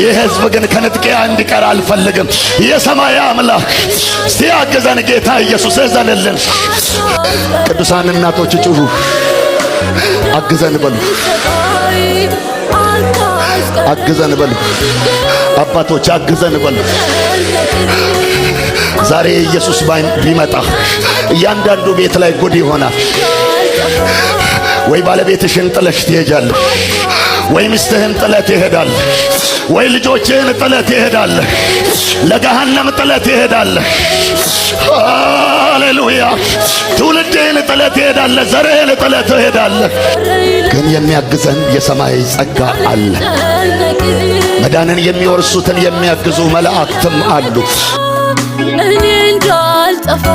የሕዝብ ግን ከንጥቂያ እንዲቀር አልፈልግም። የሰማይ አምላክ ሲያግዘን ጌታ ኢየሱስ እዘንልን። ቅዱሳን እናቶች ጩሁ፣ አግዘን በሉ፣ አግዘን በሉ። አባቶች አግዘን በሉ። ዛሬ ኢየሱስ ቢመጣ እያንዳንዱ ቤት ላይ ጉድ ይሆናል። ወይ ባለቤትሽን ጥለሽ ትሄጃለሽ፣ ወይ ሚስትህን ጥለት ትሄዳለህ፣ ወይ ልጆችህን ጥለት ትሄዳለህ፣ ለገሃነም ጥለት ትሄዳለህ። ሃሌሉያ! ትውልድህን ጥለት ትሄዳለህ፣ ዘርህን ጥለት ትሄዳለህ። ግን የሚያግዘን የሰማይ ጸጋ አለ። መዳንን የሚወርሱትን የሚያግዙ መላእክትም አሉ። እኔ እንዳልጠፋ